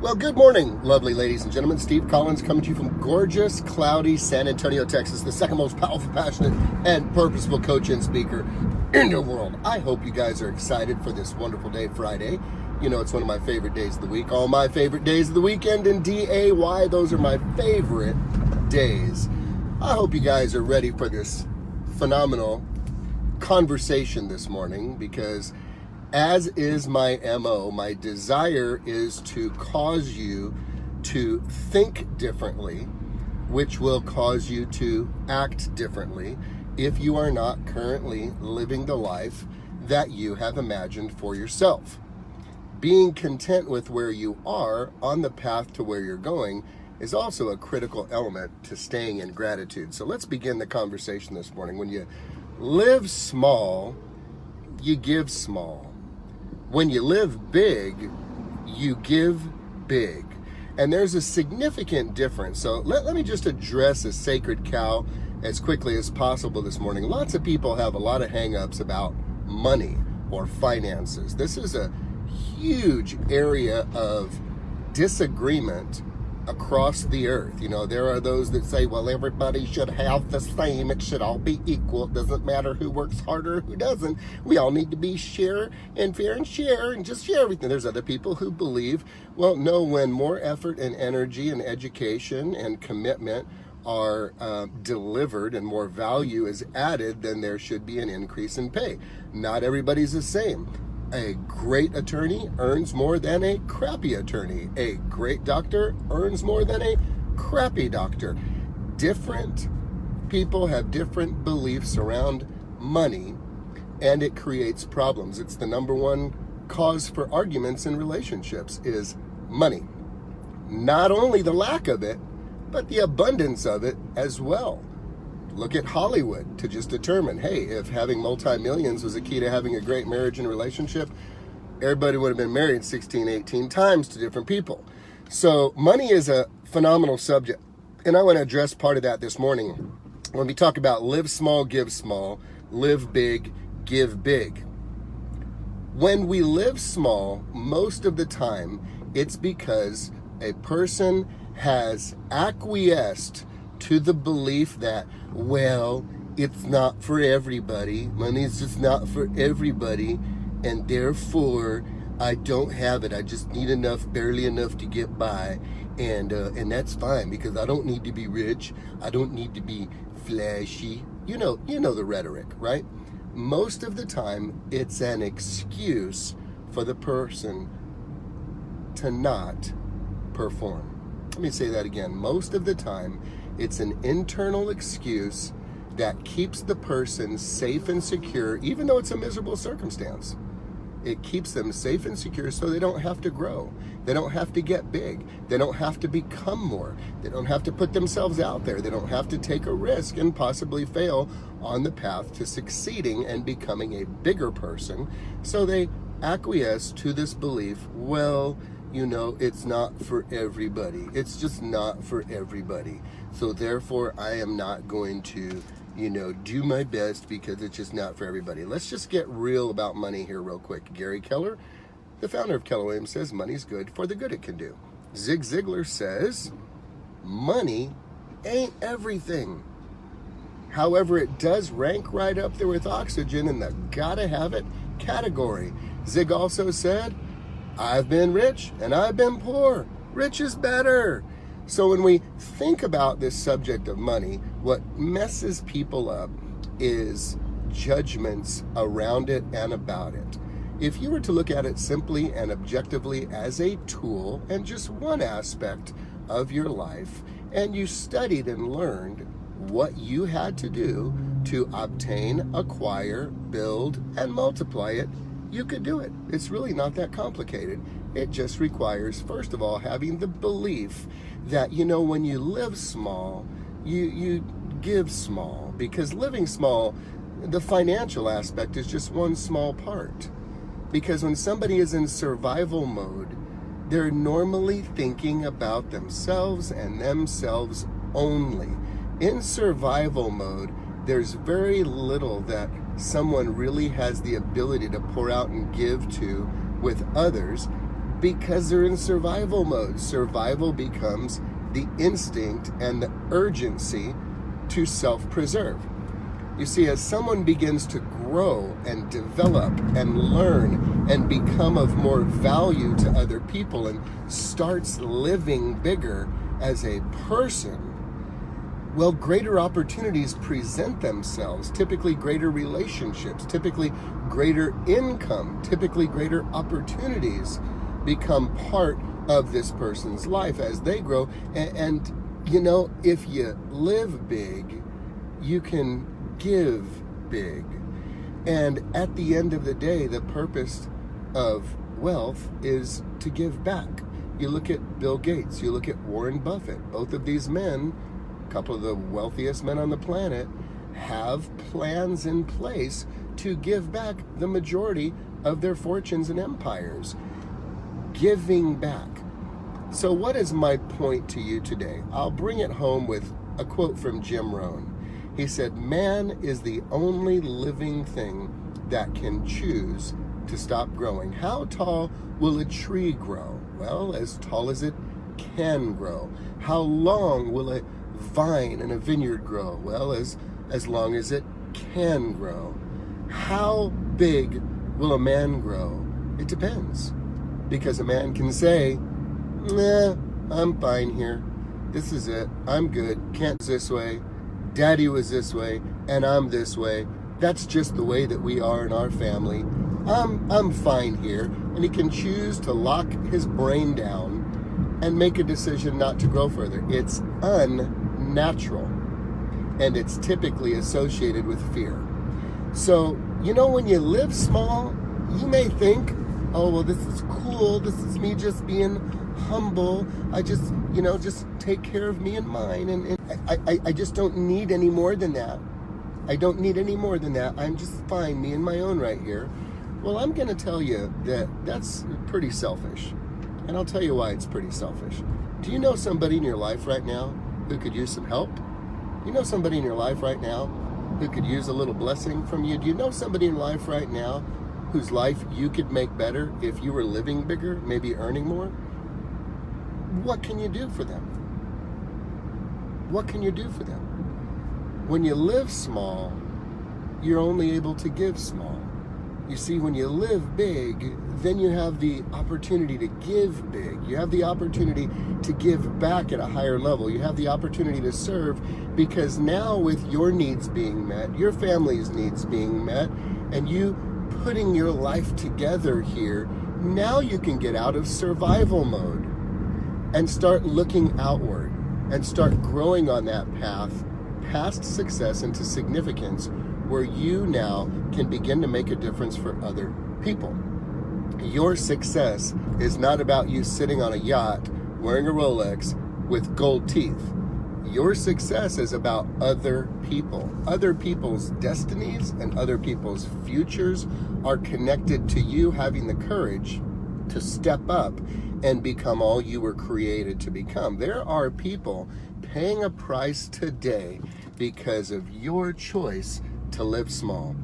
Well, good morning, lovely ladies and gentlemen. Steve Collins coming to you from gorgeous, cloudy San Antonio, Texas, the second most powerful, passionate, and purposeful coach and speaker in the world. I hope you guys are excited for this wonderful day, Friday. You know, it's one of my favorite days of the week. All my favorite days of the weekend in DAY, those are my favorite days. I hope you guys are ready for this phenomenal conversation this morning, because as is my MO, my desire is to cause you to think differently, which will cause you to act differently if you are not currently living the life that you have imagined for yourself. Being content with where you are on the path to where you're going is also a critical element to staying in gratitude. So let's begin the conversation this morning. When you live small, you give small. When you live big, you give big. And there's a significant difference. So let me just address a sacred cow as quickly as possible this morning. Lots of people have a lot of hang-ups about money or finances. This is a huge area of disagreement across the earth. You know, there are those that say, well, everybody should have the same. It should all be equal. It doesn't matter who works harder, who doesn't. We all need to be share and fair and share and just share everything. There's other people who believe, well, no, when more effort and energy and education and commitment are delivered and more value is added, then there should be an increase in pay. Not everybody's the same. A great attorney earns more than a crappy attorney. A great doctor earns more than a crappy doctor. Different people have different beliefs around money, and it creates problems. It's the number one cause for arguments in relationships is money. Not only the lack of it, but the abundance of it as well. Look at Hollywood to just determine, hey, if having multi-millions was a key to having a great marriage and relationship, everybody would have been married 16, 18 times to different people. So money is a phenomenal subject, and I want to address part of that this morning when we talk about live small, give small, live big, give big. When we live small, most of the time, it's because a person has acquiesced to the belief that, well, it's not for everybody. Money's just not for everybody, and therefore I don't have it. I just need enough, barely enough to get by, and that's fine because I don't need to be rich. I don't need to be flashy. You know the rhetoric, right? Most of the time, it's an excuse for the person to not perform. Let me say that again. Most of the time, it's an internal excuse that keeps the person safe and secure, even though it's a miserable circumstance. It keeps them safe and secure so they don't have to grow. They don't have to get big. They don't have to become more. They don't have to put themselves out there. They don't have to take a risk and possibly fail on the path to succeeding and becoming a bigger person. So they acquiesce to this belief, well, you know, it's not for everybody. It's just not for everybody. So therefore, I am not going to, do my best because it's just not for everybody. Let's just get real about money here real quick. Gary Keller, the founder of Keller Williams, says money's good for the good it can do. Zig Ziglar says money ain't everything. However, it does rank right up there with oxygen in the gotta have it category. Zig also said, I've been rich and I've been poor. Rich is better. So when we think about this subject of money, what messes people up is judgments around it and about it. If you were to look at it simply and objectively as a tool and just one aspect of your life, and you studied and learned what you had to do to obtain, acquire, build, and multiply it, you could do it. It's really not that complicated. It just requires, first of all, having the belief that, when you live small, you give small. Because living small, the financial aspect is just one small part. Because when somebody is in survival mode, they're normally thinking about themselves and themselves only. In survival mode, there's very little that someone really has the ability to pour out and give to with others, Because they're in survival mode. Survival becomes the instinct and the urgency to self-preserve. You see, as someone begins to grow and develop and learn and become of more value to other people and starts living bigger as a person, well, greater opportunities present themselves, typically greater relationships, typically greater income, typically greater opportunities become part of this person's life as they grow. And you know, if you live big, you can give big. And at the end of the day, the purpose of wealth is to give back. You look at Bill Gates, you look at Warren Buffett. Both of these men, a couple of the wealthiest men on the planet, have plans in place to give back the majority of their fortunes and empires. Giving back. So what is my point to you today? I'll bring it home with a quote from Jim Rohn. He said, "Man is the only living thing that can choose to stop growing. How tall will a tree grow? Well, as tall as it can grow. How long will a vine in a vineyard grow? Well, as long as it can grow. How big will a man grow? It depends. Because a man can say, nah, I'm fine here. This is it. I'm good. Can't this way. Daddy was this way, and I'm this way. That's just the way that we are in our family. I'm fine here." And he can choose to lock his brain down and make a decision not to grow further. It's unnatural, and it's typically associated with fear. So, you know, when you live small, you may think, oh, well, this is cool. This is me just being humble. I just, just take care of me and mine. And I just don't need any more than that. I don't need any more than that. I'm just fine, me and my own right here. Well, I'm going to tell you that that's pretty selfish. And I'll tell you why it's pretty selfish. Do you know somebody in your life right now who could use some help? You know somebody in your life right now who could use a little blessing from you? Do you know somebody in life right now whose life you could make better if you were living bigger, maybe earning more? What can you do for them? What can you do for them? When you live small, you're only able to give small. You see, when you live big, then you have the opportunity to give big. You have the opportunity to give back at a higher level. You have the opportunity to serve, because now with your needs being met, your family's needs being met, and you putting your life together here, now you can get out of survival mode and start looking outward and start growing on that path past success into significance, where you now can begin to make a difference for other people. Your success is not about you sitting on a yacht wearing a Rolex with gold teeth. Your success is about other people. Other people's destinies and other people's futures are connected to you having the courage to step up and become all you were created to become. There are people paying a price today because of your choice to live small.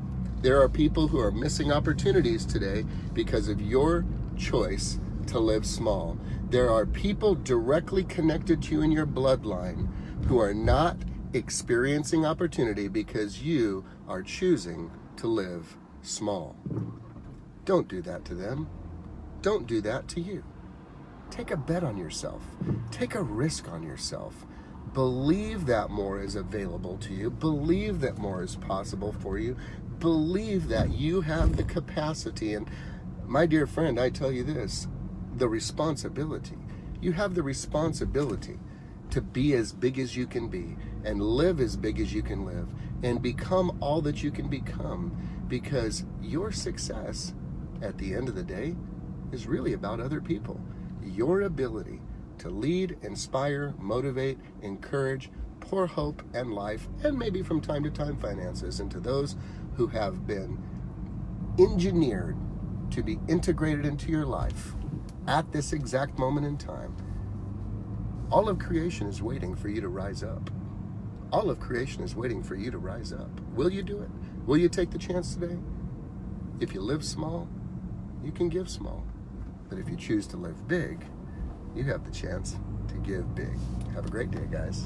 There are people who are missing opportunities today because of your choice to live small. There are people directly connected to you in your bloodline who are not experiencing opportunity because you are choosing to live small. Don't do that to them. Don't do that to you. Take a bet on yourself. Take a risk on yourself. Believe that more is available to you. Believe that more is possible for you. Believe that you have the capacity. And my dear friend, I tell you this, the responsibility. You have the responsibility to be as big as you can be and live as big as you can live and become all that you can become, because your success at the end of the day is really about other people. Your ability to lead, inspire, motivate, encourage, pour hope and life, and maybe from time to time finances into those who have been engineered to be integrated into your life at this exact moment in time. All of creation is waiting for you to rise up. All of creation is waiting for you to rise up. Will you do it? Will you take the chance today? If you live small, you can give small. But if you choose to live big, you have the chance to give big. Have a great day, guys.